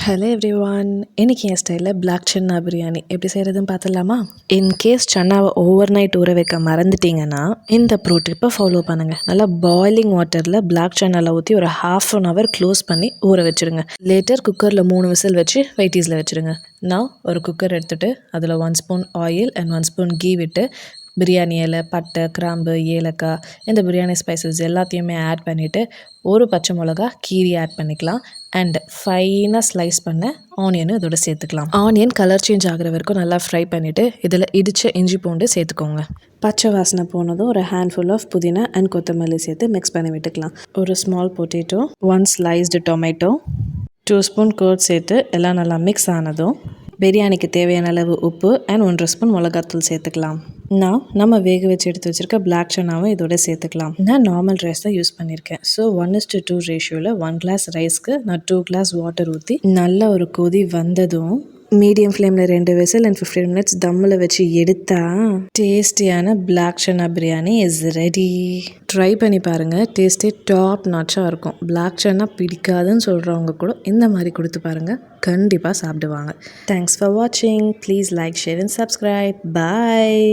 Hello everyone, இன்றைக்கி என் ஸ்டைலில் black chana biryani எப்படி செய்கிறதுன்னு பார்த்துடலாமா? இன்கேஸ் சன்னாவை ஓவர் நைட் ஊற வைக்க மறந்துட்டிங்கன்னா இந்த ப்ரோ ட்ரிப்பை ஃபாலோ பண்ணுங்கள். நல்லா பாய்லிங் வாட்டரில் பிளாக் சன்னாவில் ஊற்றி ஒரு ½ க்ளோஸ் பண்ணி ஊற வச்சுருங்க. லேட்டர் குக்கரில் 3 விசில் வச்சு வெயிட்டீஸில் வச்சுருங்க. நான் ஒரு குக்கர் எடுத்துகிட்டு அதில் 1 spoon oil and 1 spoon ghee விட்டு பிரியாணி இலை, பட்டை, கிராம்பு, ஏலக்காய், இந்த பிரியாணி ஸ்பைசஸ் எல்லாத்தையுமே ஆட் பண்ணிவிட்டு ஒரு பச்சை மிளகா கீரி ஆட் பண்ணிக்கலாம். அண்ட் ஃபைனாக ஸ்லைஸ் பண்ண ஆனியனும் இதோட சேர்த்துக்கலாம். ஆனியன் கலர் சேஞ்ச் ஆகிற வரைக்கும் நல்லா ஃப்ரை பண்ணிவிட்டு இதில் இடித்த இஞ்சி பூண்டு சேர்த்துக்கோங்க. பச்சை வாசனை போனதும் ஒரு ஹேண்ட்ஃபுல் ஆஃப் புதினா அண்ட் கொத்தமல்லி சேர்த்து மிக்ஸ் பண்ணி விட்டுக்கலாம். ஒரு small potato, 1 sliced tomato, 2 spoon curd சேர்த்து எல்லாம் நல்லா மிக்ஸ் ஆனதும் பிரியாணிக்கு தேவையான அளவு உப்பு அண்ட் 1 ஸ்பூன் மிளகாத்தூள் சேர்த்துக்கலாம். நம்ம வேக வச்சு எடுத்து வச்சுருக்க பிளாக் சன்னாவும் இதோட சேர்த்துக்கலாம். நான் நார்மல் ரைஸ் தான் யூஸ் பண்ணியிருக்கேன். ஸோ 1:2 ரேஷியோவில் 1 கிளாஸ் ரைஸ்க்கு நான் 2 கிளாஸ் வாட்டர் ஊற்றி நல்ல ஒரு கொதி வந்ததும் மீடியம் ஃப்ளேமில் 2 விசில் அண்ட் 15 மினிட்ஸ் தம்மில் வச்சு எடுத்தா டேஸ்டியான black chana biryani is ready. Try பண்ணி பாருங்கள். டேஸ்ட்டே டாப் நாச்சாக இருக்கும். பிளாக் சன்னா பிடிக்காதுன்னு சொல்கிறவங்க கூட இந்த மாதிரி கொடுத்து பாருங்கள், கண்டிப்பாக சாப்பிடுவாங்க. தேங்க்ஸ் ஃபார் வாட்சிங். Please like, share and subscribe. Bye.